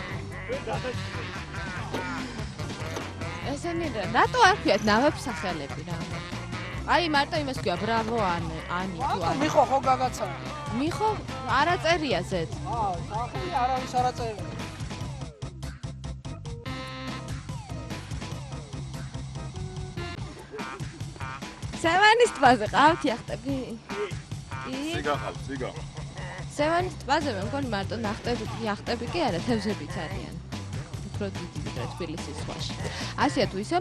ესენი რატო არ ქვიათ ნავებს სახელები რა? აი მარტო იმას ქვია ბრავო ანი თუ არა.
მიხო ხო გაგაცა.
მიხო არა წერია ზეთ.
სახელი არავის არ აწერია.
სევანის ტბაზე ყავთ იახტები? კი.
სიგა ხალ, სიგა.
სევანის ტბაზე მე მგონი მარტო იახტები კი არა, თევზებიც არიან. უფრო დიდი ვიდრე თბილისის ზღვაში. ასეა თუ ისე,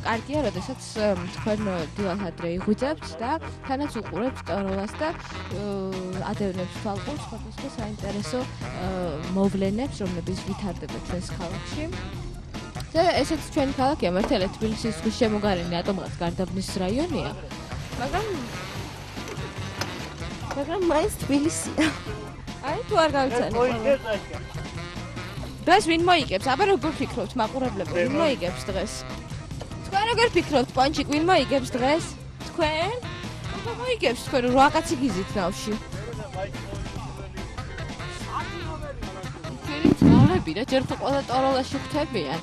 კარგია, როდესაც თქვენ დილას ადრე იღვიძებთ და თანაც უყურებთ ტოროლას და ადევნებს თვალყურს სხვადასხვა საინტერესო მოვლენებს, რომლებიც ვითარდება ჩვენს ქალაქში. და ესეც ჩვენი ქალაქია, მართალია თბილისის ზღვის შემოგარენი ატომღაც გარდაბნის რაიონია, მაგრამ მაინც თბილისია. აი თუ არ გავიცანი ყველა. დღეს ვინ მოიგებს? აბა როგორ ფიქრობთ მაყურებლებო, ვინ მოიგებს დღეს? თქვენ როგორ ფიქრობთ, პონჩიკ, ვინ მოიგებს დღეს? თქვენ? აბა მოიგებს თქვენ რაღაცი გიზით ნავში. ჩვენი ძმაები რა ჯერ თუ ყველა ტოროლაში ხვდებიან.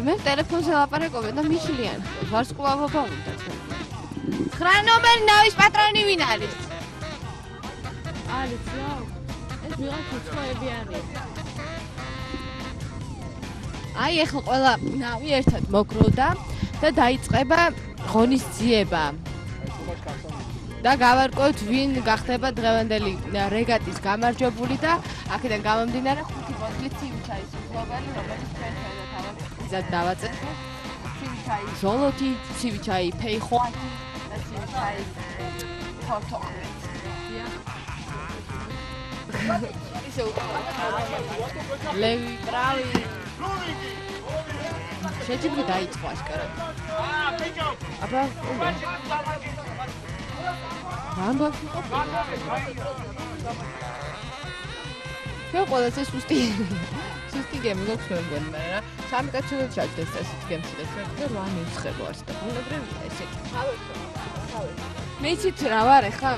მე ტელეფონზე ლაპარაკობენ და მიშლიან. ვარსკვლავობა უნდა თქვენ. 9 ნომერი ნავის პატრონი ვინ არის? არის რა. ეს ვიღაც უცხოები არის. აი ახლა ყველა ნავი ერთად მოგროვდა და დაიწყება ღონისძიება. და გავარკვევთ ვინ გახდება დღევანდელი რეგატის გამარჯვებული და აქედან გამომდინარე 5 ბოთლი ცივი ჩაის მფლობელი, რომელიც ჩვენ თავად დავაწერ. ცივი ჩაი ჟოლოთი, ცივი ჩაი ფეიხვაი და ცივი ჩაი თორთოხი. ისე ლევი კრავი შეჯიბრი დაიწყო აშკარად. აბა რამბავში ყოფილი. ჩვენ ყველაზე სუსტი გემი გვაქვს მე მგონი, მაგრამ სამი კაცი ვერ ჩაჯდეს ესეთ გემში და ჩვენ და 8 ნიცხება არის და ბუნებრივია ესე. მე იცით რა ვარ ახლა?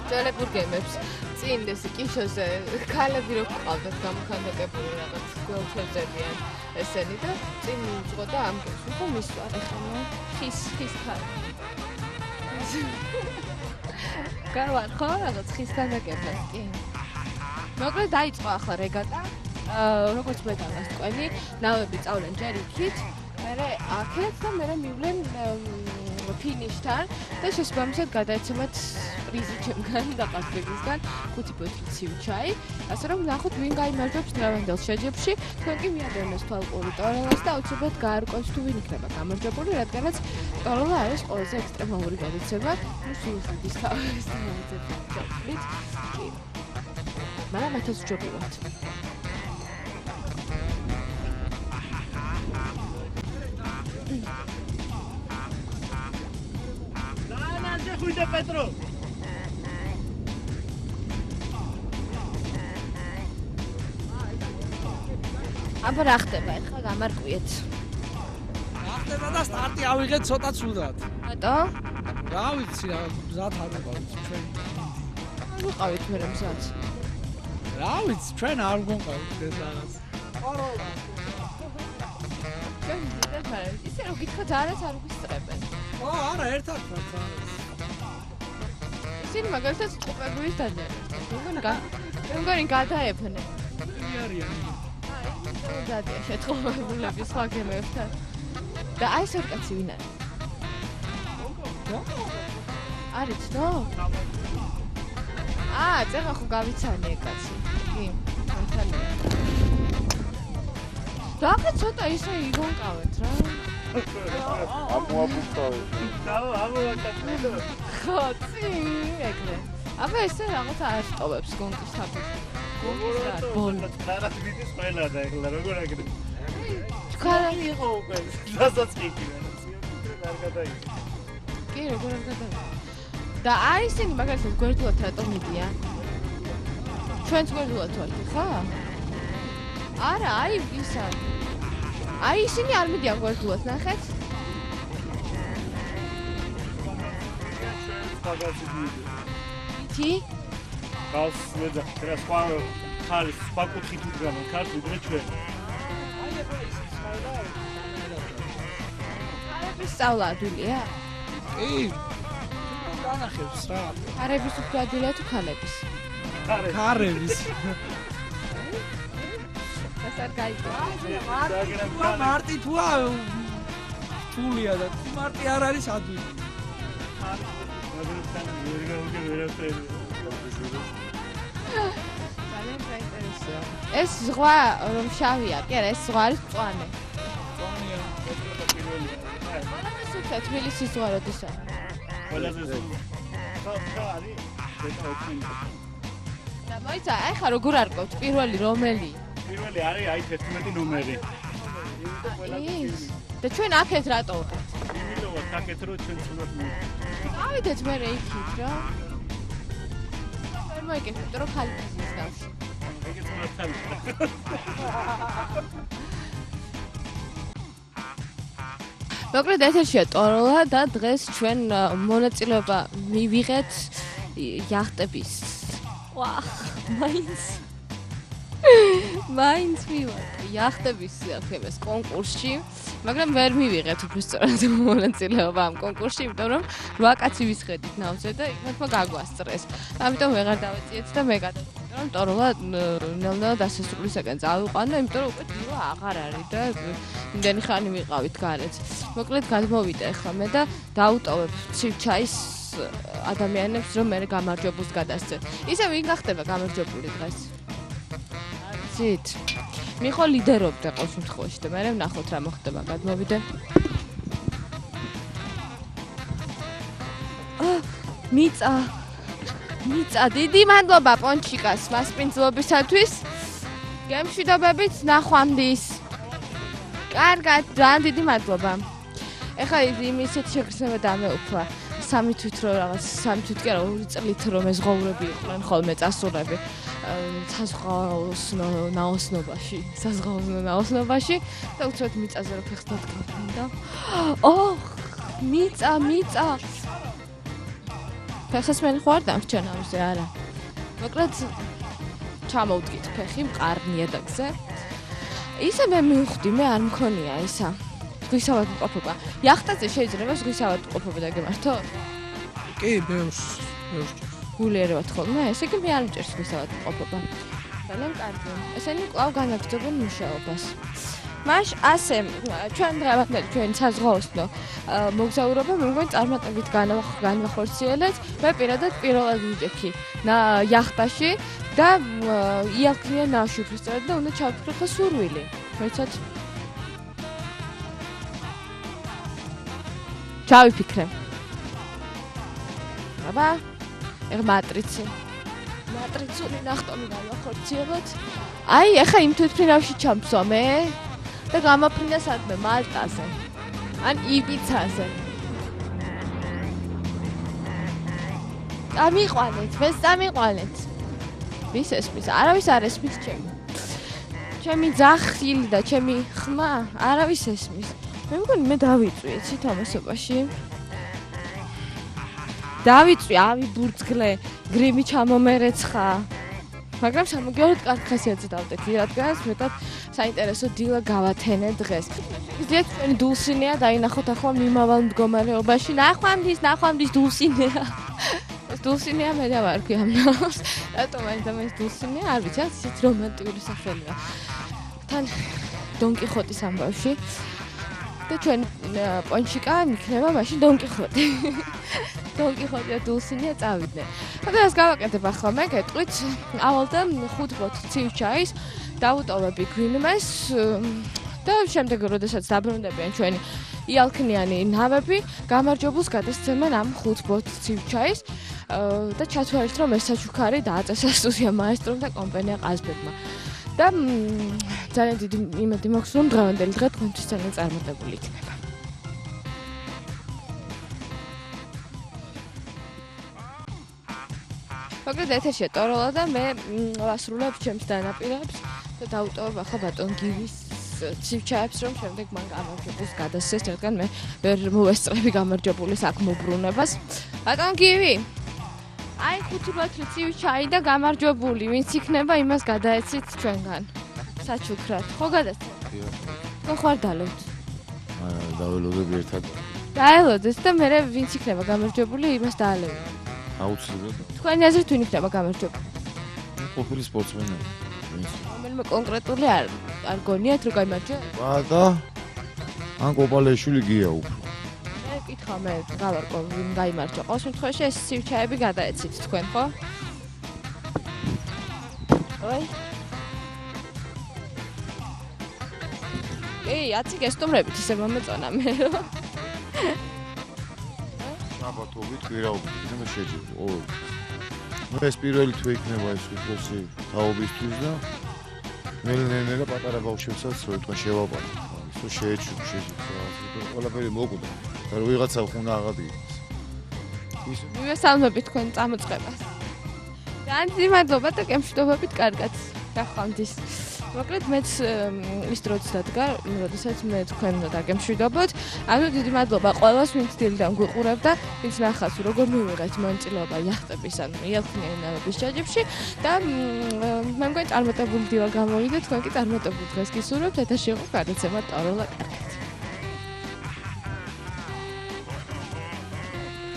ძველებურ გემებს წინ ესე კიშოზე ქალები რო ყავდათ გამოქანდაკებული რაღაც გველთებიან ესენი და წინ უძღო და ამ გემს უფრო მისვარ ახლა ხის ქალი. გავარ ხო რაღაც ხის ქანდაკებას კი. მოკლედ დაიწყო ახლა რეგატა. როგორც მე დავასწყვენი, ნავები წავლენ ჯერ იქით, მერე აქეთ და მერე მივლენ ფინიშთან და შესაბამისად გადაეცემათ პრიზი ჩემგან და ყაზბეგისგან 5 ბოთლი ცივი ჩაი. ასე რომ ნახოთ ვინ გაიმარჯვებს დღევანდელ შეჯიბრში. თქვენ კი მიადევნეს თვალყური ტოროლას და აუცილებლად გაარკვევთ თუ ვინ იქნება გამარჯვებული, რადგანაც ტოროლა არის ყველაზე ექსტრემალური გადაცემა. ნუ სულხადის თავის დამოწევით. კი. მაგრამ მათაც ჯობივთ.
Cuida Petro.
აბა რა ხდება ახლა გამარკვიეთ.
რა ხდება და სტარტი ავიღეთ ცოტა ცუდად.
რატო?
რა ვიცი რა მზად არ ვიყავით ჩვენ.
ვიყავით მე მზად.
რა ვიცი ჩვენ არ გვყავით ეს რაღაც.
ჩვენ დედაფარ ისე რომ გითხრათ არას არ გვისწრებენ.
არა ერთად ვართ არის.
ისინი მაგალითად წყობების დაჯერებენ. მე მგონი გადაეფნენ.
არიან.
დადია შეთხოვებულები სხვა გემებთან. და აი ეს კაცი ვინ არის? არის ნო? წერა ხო გავიცანი ეკაცი. კი, მართალია. და ცოტა ისე იგონკავეთ რა.
ამოაბუქავეთ.
ხო, წი ეგრე. აბა ესე რაღაც არ სტობებს გონკის საფუძველი.
Cara vitis ყველა და ეხლა როგორ აგრე.
თქვენ
იყო უკვე. რასაც კი. არ გადაიქცა.
კი, როგორ არ გადაიქცა. და აი ისინი მაგალითად გვერდულად რატომ მიდიან? ჩვენც გვერდულად ვართ, ხა? არა, აი ისა. აი ისინი არ მიდიან გვერდულად, ნახეთ?
ფაგაცი დიდი.
თი?
გავს მეძახ, რა სხვა ხალის სხვა კუთხით უდგანო ქართ ვიდრე ჩვენ.
აი ეხლა ის ხალა.
არების სწავლა ადვილია?
კი. განახებს რა.
არების უფრო ადვილია თუ ქალების?
ქარების.
ეს არ გაიგო.
მარტი თუა თულია და მარტი არ არის ადვილი.
მაგალითად ვერ გავიგე ვერაფერი.
ეს ზღვა რომ შავია, კი არა, ეს ზღვა არის მწვანე.
წონია, ეს პირველია.
ყველაფერს უწევ თბილისის ზღვა როდესაც.
ყველაზე ზუსტი. ხა არის
და მოიცა, ახლა როგორ არკობთ პირველი რომელი?
პირველი არის აი 11 ნომერი.
ის. და ჩვენ აქეთ რატო ვიყავთ?
იმიტომ რომ საკეთ რო ჩვენ ცუდად
ავიდეთ მე იქით რა. ვერ მოიგებთ, რომ ხალი ბიზნეს გავში.
ეგეც მართალია.
მოკლედ ეთერშია ტოროლა და დღეს ჩვენ მონაწილეობა მივიღეთ იახტების. ვა, მაინც მივიღეთ იახტების ხებას კონკურსში, მაგრამ ვერ მივიღეთ უბრალოდ მონაწილეობა ამ კონკურსში, იმიტომ რომ 8 კაცი ვისხედით ნავზე და იმათმა გაგვასწრეს. ამიტომ ვეღარ დავეციეთ და მე გადავწყვიტე რომ ტოროლა ნელ-ნელა დასასრულისაკენ წავიყვანო, იმიტომ რომ უკვე დილა აღარ არის და იმდენი ხანი ვიყავით გარეთ. მოკლედ გადმოვიდა ახლა მე და დაუტოვებ ცივჩაის ადამიანებს რომ მე გამარჯვებულს გადასცეთ. ისე ვინ გახდება გამარჯვებული დღეს? არიცით. მიხო ლიდერობდა ყოველ შემთხვევაში და მე ვნახოთ რა მოხდება გადმოვიდე. მიწა დიდი მადლობა პონჩიკას მასპინძლობისათვის. გემშვიდობებით ნახვამდის. კარგად, ძალიან დიდი მადლობა. ეხლა ისეთ შეგრძნება დამეუფლა. 3 თვით რო რაღაც 3 თვით კი არა 2 წლით რომ მეზღვაურები იყვნენ ხოლმე წასულები საზღვაოსნო ნაოსნობაში და უცბად მიწაზე რო ფეხს დადგავდნენ და მიწა ფეხს მე ხوار დამრჩენ ამზე არა მოკლედ ჩამოვდგით ფეხი მყარნია და გზე ისე მე მივხვდი მე არ მქონია ისა ზღვისავად ყოფობა. იახტაზე შეიძლება ზღვისავად ყოფობა დაგემართო?
კი, ბევრს.
გულიერებათ ხოლმე, ესე იგი მე არ მჭერს ზღვისავად ყოფობა. ძალიან კარგი. ესენი კვლავ განაგრძობენ მუშაობას. მაშ ასე, ჩვენ დღევანდელი ჩვენი საზღვაოსნო მოგზაურობა მე მგონი წარმატებით განვახორციელეთ. მე პირადად პირველად ვიჭექი იახტაში და იახტიან ნავშუფლის წერად და უნდა ჩავფიქრო ხო სურვილი. მოიცათ? ჩავიფიქრე. აბა, ეგ მატრიცული ნახტომი გავახორციელოთ. აი, ახლა იმ თვითფრინავში ჩამსვა მე და გამაფრინდა სადმე მალტაზე. ან იბიცაზე. დამიყვანეთ, მეც დამიყვანეთ. ვის ესმის? არავის არ ესმის ჩემი. ჩემი ძახილი და ჩემი ხმა არავის ესმის. მე მგონი მე დავიწვი იცი თამასობაში. დავიწვი, ავიბურძგლე, გრიმი ჩამომერეცხა. მაგრამ სამოგიოდ კარგი ხასიათზე დავდექი, რადგანაც მეტად საინტერესო დილა გავათენე დღეს. იდეა ჩვენი დულსინეა დაინახოთ ახლა მიმავალ მდგომარეობაში. ნახვამდის დულსინეა. ეს დულსინეა მე და ვარ ქვი ამას. რატომ მაინც დულსინეა? არ ვიცი, ისეთ რომანტიკული სახელია. თან დონკიხოტის ამბავში. და ჩვენ პონჩიკა იქნება მაშინ დონკიხოტი. დონკიხოტი და დულსინია წავიდნენ. და ეს გავაკეთებ ახლა მე გეტყვით ავალდა 5 ბოთლი ცივჩაის დავუტოვები გვინმეს და შემდეგ როდესაც დაბრუნდებიან ჩვენი იალქნიანი ნავები გამარჯვებულს გადასცემენ ამ 5 ბოთლ ცივჩაის და ჩათვალეთ რომ ეს საჩუქარი დააწესა სტუდია მაესტრომ და კომპანია ყაზბეგმა. და ძალიან დიდი იმედი მაქვს რომ დღევანდელი დღე თქვენთვის ძალიან წარმატებული იქნება. მოკლედ ეთერშია ტოროლა და მე ვასრულებ ჩემს დანაპირებს და დავუტოვებ ახლა ბატონ გივის ცივჩაებს რომ შემდეგ მან გამარჯვებულს გადასცეს, რადგან მე ვერ მოვესწრები გამარჯვებულის აქ მობრუნებას. ბატონ გივი აი 5 ბოთლი ცივჩაი და გამარჯვებული, ვინც იქნება იმას გადაეცით ჩვენგან. საჩუქრად. ხო გადასცეთ? ხო ხარ დალევთ?
დაველოდებ ერთად.
დაელოდეს და მე ვინც იქნება გამარჯვებული, იმას დაალევთ.
აუცილებლად.
თქვენი აზრით ვინ იქნება გამარჯვებული?
ყოფილი სპორტსმენი.
რომელიმე კონკრეტული არ გონიათ რომ გამარჯვე?
და ან კოპალეშვილი გია უფრო.
მე კითხავ მე გავარკო ვინ გამარჯვა. ყოველ შემთხვევაში ეს ცივჩაები გადაეცით თქვენ, ხო? ой კი, 10 გესტუმრებით ისე მომეწონა მე.
საბათობით კვირაობით მე შეჯიბდი. ეს პირველი თვე იქნება ეს უფროსი თაობისთვის და ნელ-ნელა პატარა ბავშვებსაც თქო შევაბარებ. ისო შეეჩუქში ყველაფერი მოკვდა. და ვიღაცა ხუნა აღადგინეს.
მივესალმები თქვენ წამოწყებას. განძი მადლობა და გემშვიდობებით კარგად. გახვალთ. მოკლედ მეც ის დროც დადგა, როდესაც მე თქვენ დაგემშვიდობოთ. ანუ დიდი მადლობა ყველას, ვინც დილიდან გვიყურებდა, ვინც ნახავს როგორ მივიღეთ მონაწილეობა იახტების ან იახტნიანების ჯაჭვში და მე მგონი წარმატებული დილა გამოვიდა, თქვენ კი წარმატებულ დღეს გისურვებთ, ეთერში იყო გადაცემა ტაროლა კარგად.